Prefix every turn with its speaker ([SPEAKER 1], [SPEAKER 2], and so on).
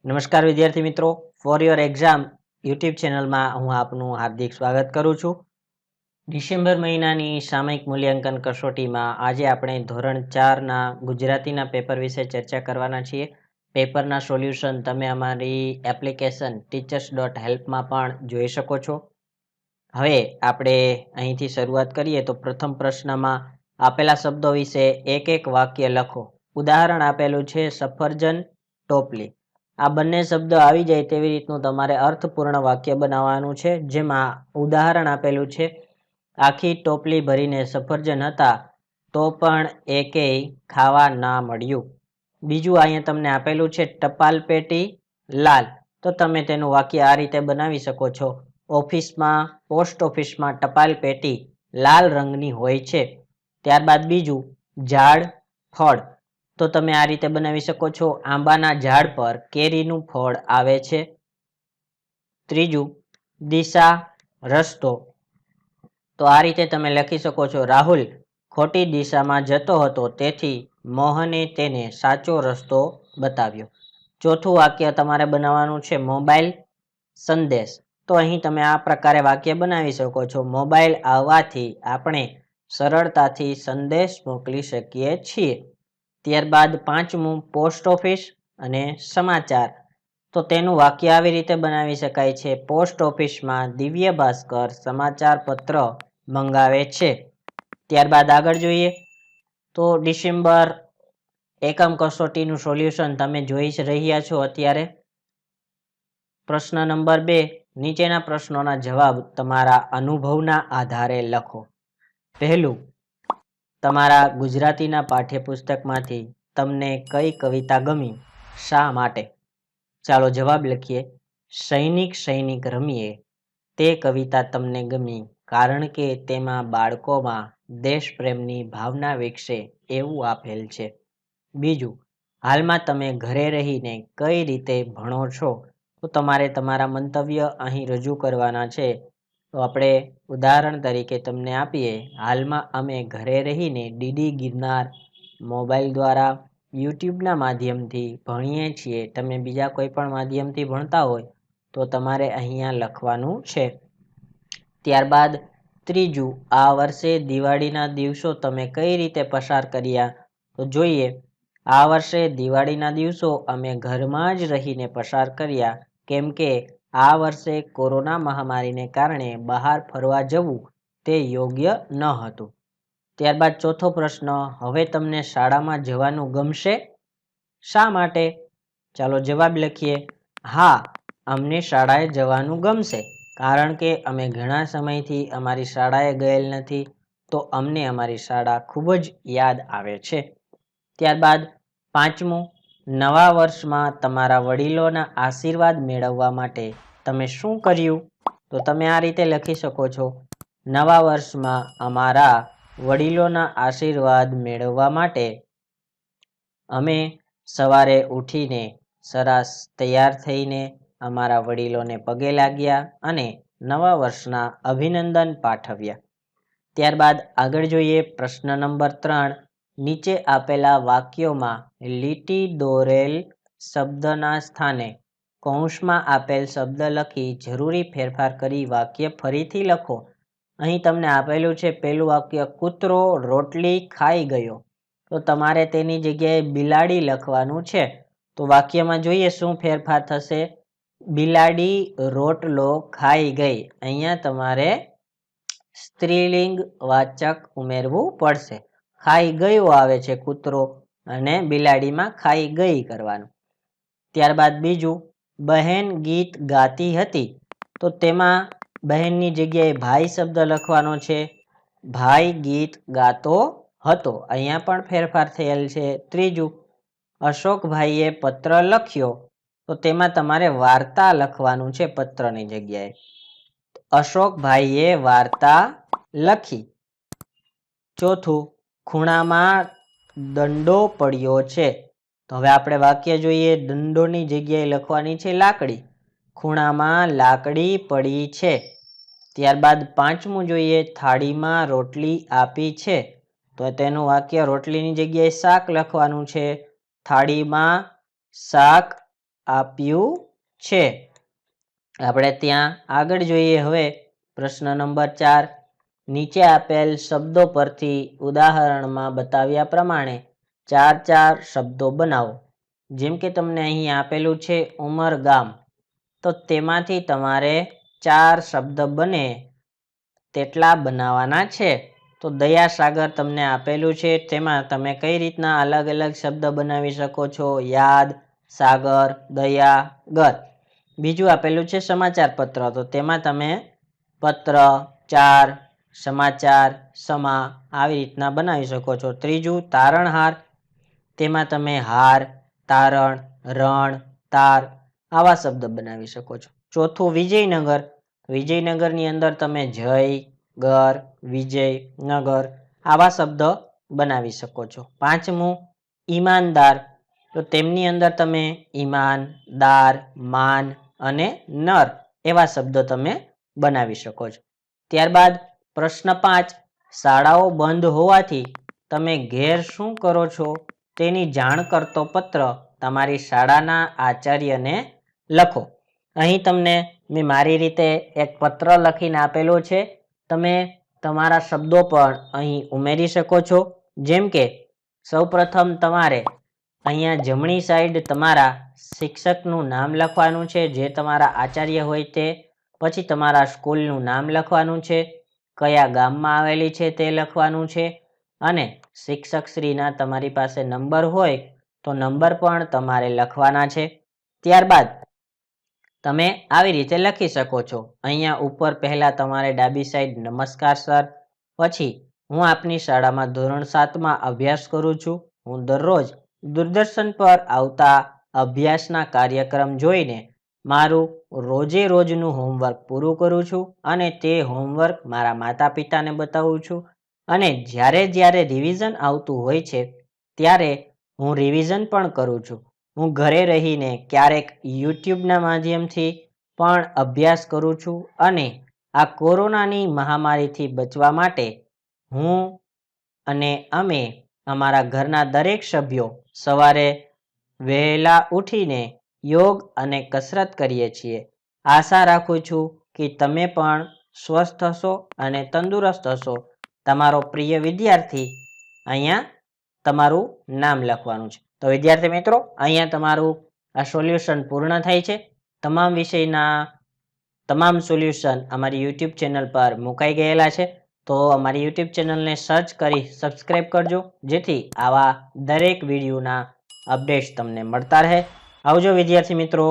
[SPEAKER 1] નમસ્કાર વિદ્યાર્થી મિત્રો, ફોર યોર એક્ઝામ યુટ્યુબ ચેનલમાં હું આપનું હાર્દિક સ્વાગત કરું છું. ડિસેમ્બર મહિનાની સામયિક મૂલ્યાંકન કસોટીમાં આજે આપણે ધોરણ 4ના ગુજરાતીના પેપર વિશે ચર્ચા કરવાના છીએ. પેપરના સોલ્યુશન તમે અમારી એપ્લિકેશન teachers.helpમાં પણ જોઈ શકો છો. હવે આપણે અહીંથી શરૂઆત કરીએ તો પ્રથમ પ્રશ્નમાં આપેલા શબ્દો વિશે એક એક વાક્ય લખો. ઉદાહરણ આપેલું છે સફરજન, ટોપલી. આ બંને શબ્દો આવી જાય તેવી રીતનું તમારે અર્થપૂર્ણ વાક્ય બનાવવાનું છે. જેમાં ઉદાહરણ આપેલું છે આખી ટોપલી ભરીને સફરજન હતા તો પણ એકેય ખાવા ના મળ્યું. બીજું અહીંયા તમને આપેલું છે ટપાલ પેટી લાલ, તો તમે તેનું વાક્ય આ રીતે બનાવી શકો છો. પોસ્ટ ઓફિસમાં ટપાલ પેટી લાલ રંગની હોય છે. ત્યારબાદ બીજું ઝાડ, ફળ, તો તમે આ રીતે બનાવી શકો છો. આંબાના ઝાડ પર કેરીનું ફળ આવે છે. ત્રીજું દિશા, રસ્તો, તો આ રીતે તમે લખી શકો છો. રાહુલ ખોટી દિશામાં જતો હતો તેથી મોહને તેને સાચો રસ્તો બતાવ્યો. ચોથું વાક્ય તમારે બનાવવાનું છે મોબાઈલ, સંદેશ, તો અહીં તમે આ પ્રકારે વાક્ય બનાવી શકો છો. મોબાઈલ આવવાથી આપણે સરળતાથી સંદેશ મોકલી શકીએ છીએ. ત્યારબાદ પાંચમું પોસ્ટ ઓફિસ અને સમાચાર, તો તેનું વાક્ય આવી રીતે બનાવી શકાય છે. પોસ્ટ ઓફિસમાં દિવ્ય ભાસ્કર સમાચાર પત્ર મંગાવે છે. ત્યારબાદ આગળ જોઈએ તો ડિસેમ્બર એકમ કસોટીનું સોલ્યુશન તમે જોઈ રહ્યા છો અત્યારે. પ્રશ્ન નંબર 2, નીચેના પ્રશ્નોના જવાબ તમારા અનુભવના આધારે લખો. પહેલું, તમારા ગુજરાતીના પાઠ્યપુસ્તકમાંથી તમને કઈ કવિતા ગમી, શા માટે? ચાલો જવાબ લખીએ. સૈનિક સૈનિક રમીએ તે કવિતા તમને ગમી કારણ કે તેમાં બાળકોમાં દેશપ્રેમની ભાવના વિકસે એવું આપેલ છે. બીજું, હાલમાં તમે ઘરે રહીને કઈ રીતે ભણો છો, તો તમારે તમારા મંતવ્ય અહીં રજૂ કરવાના છે. તો આપણે ઉદાહરણ તરીકે તમને આપીએ, હાલમાં અમે ઘરે રહીને ડીડી ગિરનાર મોબાઈલ દ્વારા યુટ્યુબના માધ્યમથી ભણીએ છીએ. તમે બીજા કોઈ પણ માધ્યમથી ભણતા હોય તો તમારે અહીંયા લખવાનું છે. ત્યારબાદ ત્રીજું, આ વર્ષે દિવાળીના દિવસો તમે કઈ રીતે પસાર કર્યા, તો જોઈએ. આ વર્ષે દિવાળીના દિવસો અમે ઘરમાં જ રહીને પસાર કર્યા કેમ કે આ વર્ષે કોરોના મહામારીને કારણે બહાર ફરવા જવું તે યોગ્ય ન હતું. ત્યારબાદ ચોથો પ્રશ્ન, હવે તમને શાળામાં જવાનું ગમશે, શા માટે? ચાલો જવાબ લખીએ. હા, અમને શાળાએ જવાનું ગમશે કારણ કે અમે ઘણા સમયથી અમારી શાળાએ ગયેલ નથી, તો અમને અમારી શાળા ખૂબ જ યાદ આવે છે. ત્યારબાદ પાંચમું, નવા વર્ષમાં તમારા વડીલોના આશીર્વાદ મેળવવા માટે તમે શું કર્યું, તો તમે આ રીતે લખી શકો છો. નવા વર્ષમાં અમારા વડીલોના આશીર્વાદ મેળવવા માટે અમે સવારે ઉઠીને સરસ તૈયાર થઈને અમારા વડીલોને પગે લાગ્યા અને નવા વર્ષના અભિનંદન પાઠવ્યા. ત્યારબાદ આગળ જોઈએ પ્રશ્ન નંબર 3, નીચે આપેલા વાક્યોમાં લીટી દોરેલ શબ્દના સ્થાને કૌંસમાં આપેલ શબ્દ લખી જરૂરી ફેરફાર કરી વાક્ય ફરીથી લખો. અહીં તમને આપેલું છે પહેલું વાક્ય, કૂતરો રોટલી ખાઈ ગયો, તો તમારે તેની જગ્યાએ બિલાડી લખવાનું છે. તો વાક્યમાં જોઈએ શું ફેરફાર થશે. બિલાડી રોટલો ખાઈ ગઈ, અહીંયા તમારે સ્ત્રીલિંગ વાચક ઉમેરવું પડશે. ખાઈ ગયો આવે છે કૂતરો અને બિલાડીમાં ખાઈ ગઈ કરવાનું. ત્યારબાદ બીજું, બહેન ગીત ગાતી હતી, તો તેમાં બહેનની જગ્યાએ ભાઈ શબ્દ લખવાનો છે. ભાઈ ગીત ગાતો હતો, અહીંયા પણ ફેરફાર થયેલ છે. ત્રીજું, અશોકભાઈએ પત્ર લખ્યો, તો તેમાં તમારે વાર્તા લખવાનું છે પત્રની જગ્યાએ. અશોકભાઈએ વાર્તા લખી. ચોથું, ખૂણામાં દંડો પડ્યો છે, તો હવે આપણે વાક્ય જોઈએ. દંડોની જગ્યાએ લખવાની છે લાકડી, ખૂણામાં લાકડી પડી છે. ત્યારબાદ પાંચમું જોઈએ, થાળીમાં રોટલી આપી છે, તો તેનું વાક્ય રોટલીની જગ્યાએ શાક લખવાનું છે. થાળીમાં શાક આપ્યું છે. આપણે ત્યાં આગળ જોઈએ. હવે પ્રશ્ન નંબર 4. નીચે આપેલ શબ્દો પરથી ઉદાહરણમાં બતાવ્યા પ્રમાણે 4 શબ્દો બનાવો. જેમ કે તમને અહીં આપેલું છે ઉમરગામ, તો તેમાંથી તમારે 4 શબ્દ બને તેટલા બનાવવાના છે. તો દયાસાગર તમને આપેલું છે, તેમાં તમે કઈ રીતના અલગ અલગ શબ્દ બનાવી શકો છો? યાદ, સાગર, દયા, ગર. બીજું આપેલું છે સમાચાર પત્ર, તો તેમાં તમે પત્ર, 4, સમાચાર, સમા આવી રીતના બનાવી શકો છો. ત્રીજું તારણહાર, તેમાં તમે હાર, તારણ, રણ, તાર આવા શબ્દ બનાવી શકો છો. ચોથું વિજયનગર, વિજયનગરની અંદર તમે જય, ગર, વિજય, નગર આવા શબ્દ બનાવી શકો છો. પાંચમું ઈમાનદાર, તો તેમની અંદર તમે ઈમાન, દાર, માન અને નર એવા શબ્દો તમે બનાવી શકો છો. ત્યારબાદ પ્રશ્ન 5. શાળાઓ બંધ હોવાથી તમે ઘેર શું કરો છો તેની જાણ કરતો પત્ર તમારી શાળાના આચાર્યને લખો. અહીં તમને મેં મારી રીતે એક પત્ર લખીને આપેલો છે. તમે તમારા શબ્દો પણ અહીં ઉમેરી શકો છો. જેમ કે સૌપ્રથમ તમારે અહીંયા જમણી સાઈડ તમારા શિક્ષકનું નામ લખવાનું છે, જે તમારા આચાર્ય હોય તે. પછી તમારા સ્કૂલનું નામ લખવાનું છે, કયા ગામમાં આવેલી છે તે લખવાનું છે, અને શિક્ષકશ્રીના તમારી પાસે નંબર હોય તો નંબર પણ તમારે લખવાના છે. ત્યારબાદ તમે આવી રીતે લખી શકો છો. અહીંયા ઉપર પહેલા તમારે ડાબી સાઈડ નમસ્કાર સર, પછી હું આપની શાળામાં ધોરણ 7માં અભ્યાસ કરું છું. હું દરરોજ દૂરદર્શન પર આવતા અભ્યાસના કાર્યક્રમ જોઈને મારું રોજે રોજનું હોમવર્ક પૂરું કરું છું અને તે હોમવર્ક મારા માતા પિતાને બતાવું છું. અને જ્યારે રિવિઝન આવતું હોય છે ત્યારે હું રિવિઝન પણ કરું છું. હું ઘરે રહીને ક્યારેક યુટ્યુબના માધ્યમથી પણ અભ્યાસ કરું છું. અને આ કોરોનાની મહામારીથી બચવા માટે હું અને અમે અમારા ઘરના દરેક સભ્યો સવારે વહેલા ઉઠીને યોગ અને કસરત કરીએ છીએ. આશા રાખું છું કે તમે પણ સ્વસ્થ હશો અને તંદુરસ્ત હશો. તમારો પ્રિય વિદ્યાર્થી, અહીંયા તમારું નામ લખવાનું છે. તો વિદ્યાર્થી મિત્રો, અહીંયા તમારું આ સોલ્યુશન પૂર્ણ થાય છે. તમામ વિષયના તમામ સોલ્યુશન અમારી યુટ્યુબ ચેનલ પર મુકાઈ ગયેલા છે. તો અમારી યુટ્યુબ ચેનલને સર્ચ કરી સબસ્ક્રાઈબ કરજો, જેથી આવા દરેક વિડીયોના અપડેટ્સ તમને મળતા રહે. આવજો વિદ્યાર્થી મિત્રો.